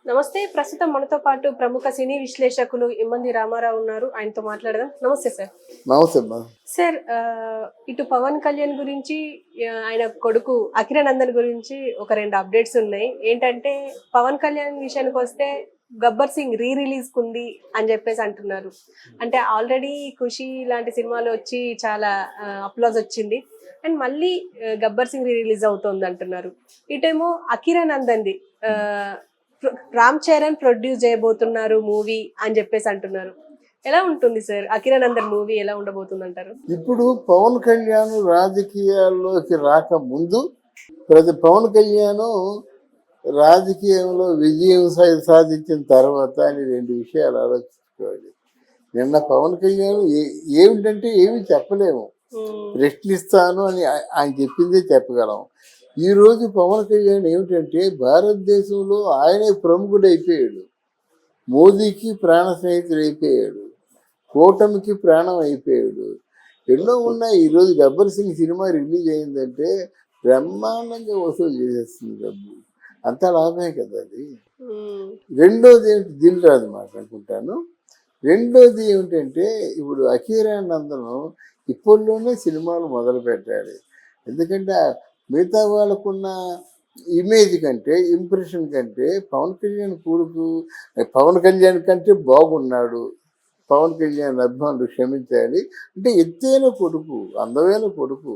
నమస్తే. ప్రస్తుతం మనతో పాటు ప్రముఖ సినీ విశ్లేషకులు ఇమ్మంది రామారావు ఉన్నారు. ఆయనతో మాట్లాడదాం. నమస్తే సార్. నమస్తే అమ్మా. సార్, ఇటు పవన్ కళ్యాణ్ గురించి, ఆయన కొడుకు అఖిరానందన్ గురించి ఒక 2 అప్డేట్స్ ఉన్నాయి. ఏంటంటే పవన్ కళ్యాణ్ విషయానికి వస్తే గబ్బర్ సింగ్ రిలీజ్ కుంది అని చెప్పేసి అంటున్నారు. అంటే ఆల్రెడీ ఖుషి లాంటి సినిమాలు వచ్చి చాలా అప్లాజ్ వచ్చింది. అండ్ మళ్ళీ గబ్బర్ సింగ్ రిలీజ్ అవుతోంది అంటున్నారు. ఇటేమో అఖిరానందన్ది రామ్ చరణ్ ప్రొడ్యూస్ చేయబోతున్నారు మూవీ అని చెప్పేసి అంటున్నారు. ఎలా ఉంటుంది సార్ అఖిరానందన్ మూవీ ఎలా ఉండబోతుంది అంటారు? ఇప్పుడు పవన్ కళ్యాణ్ రాజకీయాల్లోకి రాకముందు పవన్ కళ్యాణ్ రాజకీయంలో విజయం సాధించిన తర్వాత అని 2 విషయాలు ఆలోచించుకోవాలి. నిన్న పవన్ కళ్యాణ్ ఏమిటంటే ఏమి చెప్పలేము, ప్రశ్నిస్తాను అని ఆయన చెప్పిందే చెప్పగలం. ఈరోజు పవన్ కళ్యాణ్ ఏమిటంటే భారతదేశంలో ఆయనే ప్రముఖుడైపోయాడు, మోదీకి ప్రాణ స్నేహితుడు అయిపోయాడు, కూటమికి ప్రాణం అయిపోయాడు. ఎన్నో ఉన్నాయి. ఈరోజు గబ్బర్ సింగ్ సినిమా రిలీజ్ అయిందంటే బ్రహ్మాండంగా వసూలు చేసేస్తుంది డబ్బు, అంత లాభమే కదా అది. రెండోది ఏమిటి, దిల్ రాజు మాట అనుకుంటాను. రెండోది ఏమిటంటే ఇప్పుడు అఖిరానందన్ ఇప్పట్లోనే సినిమాలు మొదలు పెట్టాలి. ఎందుకంటే మిగతా వాళ్ళకున్న ఇమేజ్ కంటే, ఇంప్రెషన్ కంటే పవన్ కళ్యాణ్ కొడుకు పవన్ కళ్యాణ్ కంటే బాగున్నాడు. పవన్ కళ్యాణ్ అభిమానులు క్షమించాలి, అంటే ఎత్తైన కొడుకు, అందమైన కొడుకు,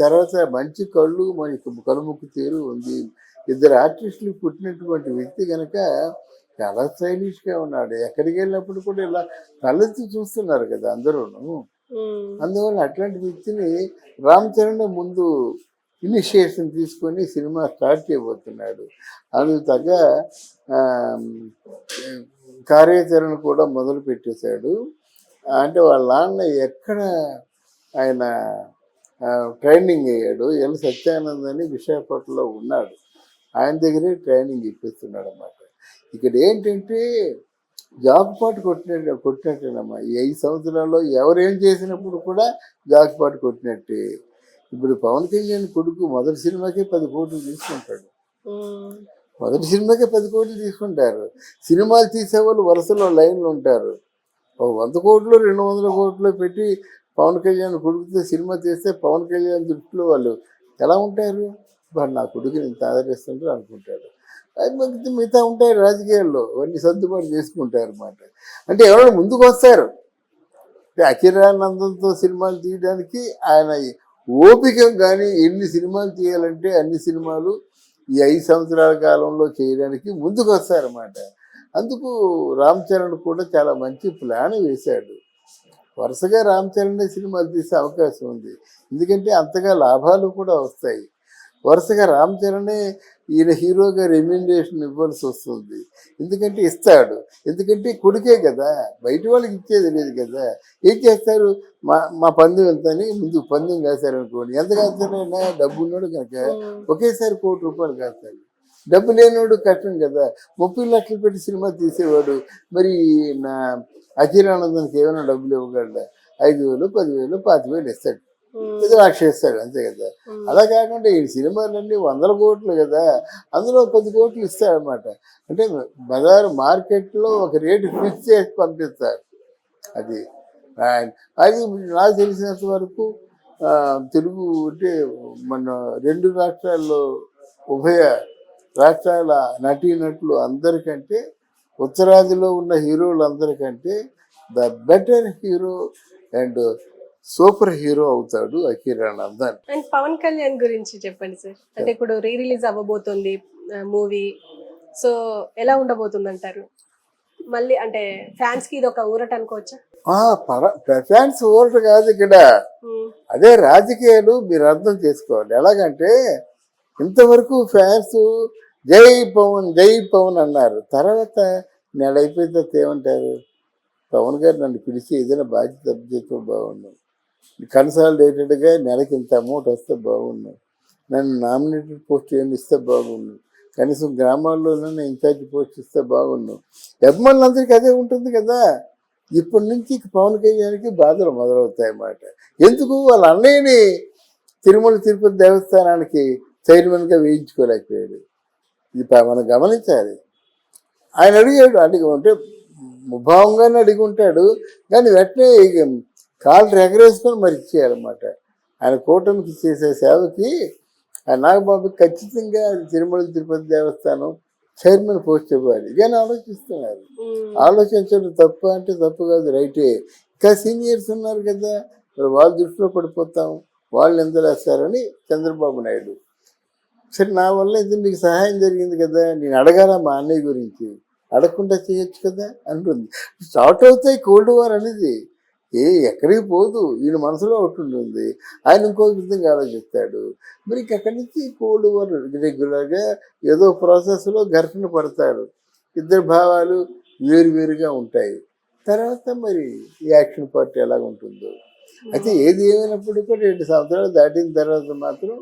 తర్వాత మంచి కళ్ళు, మనకి కనుముక్కు తీరు ఉంది. 2 ఆర్టిస్టులు పుట్టినటువంటి వ్యక్తి కనుక చాలా స్టైలిష్గా ఉన్నాడు. ఎక్కడికి వెళ్ళినప్పుడు కూడా ఇలా తలెత్తి చూస్తున్నారు కదా అందరూను. అందువల్ల అట్లాంటి వ్యక్తిని రామ్ చరణ్ ముందు ఇనిషియేషన్ తీసుకొని సినిమా స్టార్ట్ చేయబోతున్నాడు. అందుకు తగ్గ కార్యాచరణ కూడా మొదలు పెట్టేశాడు. అంటే వాళ్ళ నాన్న ఎక్కడ ఆయన ట్రైనింగ్ అయ్యాడు, ఎల్ సత్యానంద్ అని విశాఖపట్నంలో ఉన్నాడు, ఆయన దగ్గరే ట్రైనింగ్ ఇప్పిస్తున్నాడు అన్నమాట. ఇక్కడ ఏంటంటే జాక్పాట్ కొట్టినట్టేనమ్మా. ఈ 5 సంవత్సరాల్లో ఎవరేం చేసినప్పుడు కూడా జాక్పాట్ కొట్టినట్టే. ఇప్పుడు పవన్ కళ్యాణ్ కొడుకు మొదటి సినిమాకే 10 కోట్లు తీసుకుంటాడు. మొదటి సినిమాకే 10 కోట్లు తీసుకుంటారు. సినిమాలు తీసేవాళ్ళు వరుసలో లైన్లు ఉంటారు. 100 కోట్లు 200 కోట్లు పెట్టి పవన్ కళ్యాణ్ కొడుకుతో సినిమా తీస్తే పవన్ కళ్యాణ్ దృష్టిలో వాళ్ళు ఎలా ఉంటారు? వాడు నా కొడుకుని ఇంత ఆదరిస్తుంటారు అనుకుంటారు. అది మిగతా ఉంటాయి రాజకీయాల్లో, అవన్నీ సర్దుబాటు చేసుకుంటారు అన్నమాట. అంటే ఎవరైనా ముందుకు వస్తారు. అఖిరానందంతో సినిమాలు తీయడానికి ఆయన ఓపిక, కానీ ఎన్ని సినిమాలు తీయాలంటే అన్ని సినిమాలు ఈ 5 సంవత్సరాల కాలంలో చేయడానికి ముందుకు వస్తారన్నమాట. అందుకు రామ్ చరణ్ కూడా చాలా మంచి ప్లాన్ వేశాడు. వరుసగా రామ్ చరణ్ సినిమాలు తీసే అవకాశం ఉంది, ఎందుకంటే అంతగా లాభాలు కూడా వస్తాయి. వరుసగా రామ్ చరణే ఈయన హీరోగా రెమ్యునరేషన్ ఇవ్వాల్సి వస్తుంది, ఎందుకంటే ఇస్తాడు, ఎందుకంటే కొడుకే కదా, బయట వాళ్ళకి ఇచ్చేది లేదు కదా. ఏం చేస్తారు, మా పందెం ఎంత అని ముందు పందెం కాశారనుకోండి, ఎంత కాస్తారైనా డబ్బు ఉన్నాడు కనుక ఒకేసారి 1 కోటి రూపాయలు కాస్తాడు. డబ్బు లేనివాడు కష్టం కదా. 30 లక్షలు పెట్టి సినిమా తీసేవాడు మరి నా అఖిరానందన్కి ఏమైనా డబ్బులు ఇవ్వగలడా? 5,000 10,000 25,000 ఇస్తాడు, ఏదో రాక్షేస్తాడు, అంతే కదా. అలా కాకుండా ఈ సినిమాలన్నీ 100 కోట్లు కదా, అందులో 10 కోట్లు ఇస్తాడనమాట. అంటే బజారు మార్కెట్లో ఒక రేటు ఫిక్స్ చేసి పంపిస్తారు. అది నాకు తెలిసినంత వరకు తెలుగు అంటే మన 2 రాష్ట్రాల్లో ఉభయ రాష్ట్రాల నటీనటులు అందరికంటే, ఉత్తరాదిలో ఉన్న హీరోలందరికంటే the better hero and super hero అవుతాడు అఖిరానందన్. అండ్ పవన్ కళ్యాణ్ గురించి చెప్పండి సార్. అంటే ఇప్పుడు రిలీజ్ అవ్వబోతుంది మూవీ, సో ఎలా ఉండబోతుంది అంటారు? మళ్ళీ అంటే ఫ్యాన్స్ కి ఇది ఒక ఊరట అనుకోవచ్చా? ఫ్యాన్స్ ఊరట కాదు ఇక్కడ, అదే రాజకీయాలు మీరు అర్థం చేసుకోవాలి. ఎలాగంటే ఇంతవరకు ఫ్యాన్స్ జై పవన్ జై పవన్ అన్నారు, తర్వాత నెల అయిపోయిన తర్వాత ఏమంటారు, పవన్ గారు నన్ను పిలిచి ఏదైనా బాధ్యత అప్పచెప్తే బాగున్నాను, కన్సాలిడేటెడ్గా నెలకి ఇంత అమౌంట్ వస్తే బాగున్నాను, నన్ను నామినేటెడ్ పోస్ట్ ఏమి ఇస్తే బాగున్నాను, కనీసం గ్రామాల్లోనే ఇన్ఛార్జ్ పోస్ట్ ఇస్తే బాగున్నాను. అభిమానులందరికీ అదే ఉంటుంది కదా. ఇప్పటి నుంచి పవన్ కళ్యాణ్కి బాధలు మొదలవుతాయి అన్నమాట. ఎందుకు, వాళ్ళ అన్నయ్యని తిరుమల తిరుపతి దేవస్థానానికి చైర్మన్గా వేయించుకోలేకపోయాడు. ఇది మనం గమనించాలి. ఆయన అడిగి అంటే ముభావంగానే అడిగి ఉంటాడు, కానీ వెంటనే కాళ్ళు ఎగరేసుకొని మరి ఇచ్చేయాలన్నమాట. ఆయన కూటమికి చేసే సేవకి ఆ నాగబాబుకి ఖచ్చితంగా తిరుమల తిరుపతి దేవస్థానం చైర్మన్ పోస్ట్ ఇవ్వాలి కానీ ఆలోచిస్తున్నారు. ఆలోచించడం తప్పు అంటే తప్పు కాదు, రైటే. ఇంకా సీనియర్స్ ఉన్నారు కదా, మరి వాళ్ళ దృష్టిలో పడిపోతాం, వాళ్ళు ఎంతలేస్తారని చంద్రబాబు నాయుడు. సరే నా వల్ల ఇది మీకు సహాయం జరిగింది కదా, నేను అడగాల మా అన్నయ్య గురించి, అడగకుండా చేయొచ్చు కదా అంటుంది. స్టార్ట్ అవుతాయి కోల్డ్ వార్ అనేది, ఎక్కడికి పోదు. ఈయన మనసులో ఒకటి ఉంటుంది, ఆయన ఇంకో విధంగా ఆలోచిస్తాడు. మరి అక్కడి నుంచి కోల్డ్ వార్ రెగ్యులర్గా ఏదో ప్రాసెస్లో ఘర్షణ పడతారు, ఇద్దరు భావాలు వేరువేరుగా ఉంటాయి. తర్వాత మరి ఈ యాక్షన్ పార్టీ ఎలాగ ఉంటుందో. అయితే ఏది ఏమైనప్పటికీ కూడా 2 సంవత్సరాలు దాటిన తర్వాత మాత్రం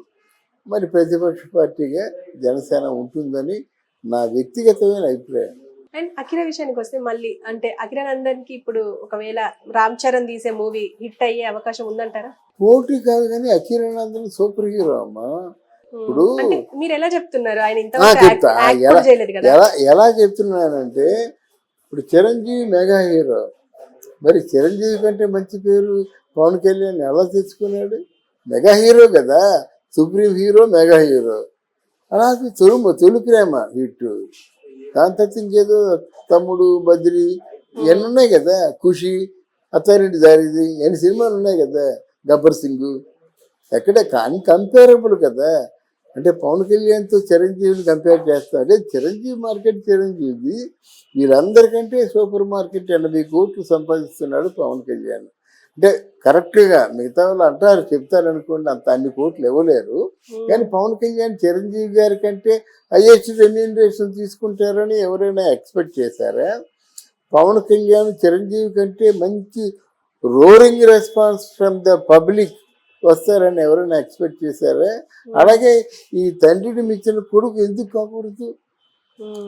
మరి ప్రతిపక్ష పార్టీగా జనసేన ఉంటుందని నా వ్యక్తిగతమైన అభిప్రాయం. అండ్ అఖిల విషయానికి వస్తే మళ్ళీ అంటే అఖిలానందన్కి ఇప్పుడు ఒకవేళ రామ్ చరణ్ తీసే మూవీ హిట్ అయ్యే అవకాశం ఉందంటారా? పోటీ కాదు కానీ అఖిలానందన్ సూపర్ హీరో అమ్మా. ఇప్పుడు అంటే మీరు ఎలా చెప్తున్నారు, ఆయన చెప్తా ఇంతవరకు యాక్ట్ చేయలేదు కదా? ఎలా చెప్తున్నానంటే, ఇప్పుడు చిరంజీవి మెగా హీరో, మరి చిరంజీవి కంటే మంచి పేరు పవన్ కళ్యాణ్ ఎలా తెచ్చుకున్నాడు? మెగా హీరో కదా, సుప్రీం హీరో మెగా హీరో. అలాగే తొలి ప్రేమ హిట్, దాని తర్వాత ఇంకేదో తమ్ముడు, బద్రి, ఇవన్నీ ఉన్నాయి కదా, ఖుషి, అత్తారింటి దారిది, ఎన్ని సినిమాలు ఉన్నాయి కదా, గబ్బర్ సింగ్. ఎక్కడ కంపేరబుల్ కదా. అంటే పవన్ కళ్యాణ్తో చిరంజీవిని కంపేర్ చేస్తా అంటే చిరంజీవి మార్కెట్ చిరంజీవి, వీళ్ళందరికంటే సూపర్ మార్కెట్ 80 కోట్లు సంపాదిస్తున్నాడు పవన్ కళ్యాణ్. అంటే కరెక్ట్గా మిగతా వాళ్ళు అంటారు, చెప్తారనుకోండి, అంత అన్ని కోట్లు ఇవ్వలేరు, కానీ పవన్ కళ్యాణ్ చిరంజీవి గారి కంటే హైయెస్ట్ రెమ్యూనరేషన్ తీసుకుంటారని ఎవరైనా ఎక్స్పెక్ట్ చేశారా? పవన్ కళ్యాణ్ చిరంజీవి కంటే మంచి roaring response from the public వస్తారని ఎవరైనా ఎక్స్పెక్ట్ చేశారా? అలాగే ఈ తండ్రిని మించిన కొడుకు ఎందుకు కాకూడదు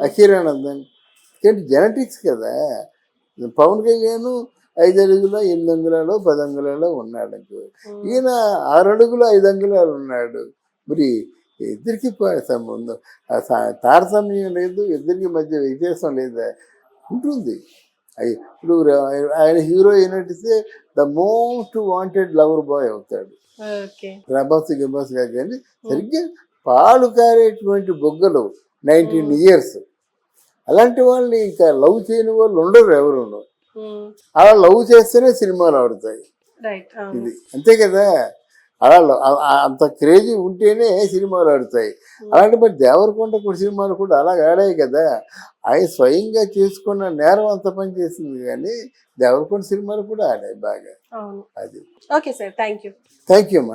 అఖిలానందన్? ఎందుకంటే జెనెటిక్స్ కదా. పవన్ కళ్యాణ్ 5 అడుగుల 8 అంగుళాలు 10 అంగుళాలు ఉన్నాడు, ఈయన 6 అడుగుల 5 అంగుళాలు ఉన్నాడు. మరి ఇద్దరికి సంబంధం తారతమ్యం లేదు, ఇద్దరికి మధ్య వ్యత్యాసం లేదా? ఉంటుంది. ఇప్పుడు ఆయన హీరో అయినట్టే the most wanted lover boy అవుతాడు. ప్రభాస్ గారు కానీ సరిగ్గా పాలు కారేటువంటి బొగ్గలు 19 years, అలాంటి వాళ్ళని ఇంకా లవ్ చేయని వాళ్ళు ఉండరు ఎవరు. అలా లవ్ చేస్తేనే సినిమాలు ఆడుతాయి, ఇది అంతే కదా. అలా అంత క్రేజీ ఉంటేనే సినిమాలు ఆడుతాయి. అలాంటి మరి దేవరకొండ కూడా సినిమాలు కూడా అలా ఆడాయి కదా. ఆయన స్వయంగా చేసుకున్న నేరం అంత పని చేసింది, కానీ దేవరకొండ సినిమాలు కూడా ఆడాయి బాగా. అది ఓకే సార్, థ్యాంక్ యూ అమ్మా.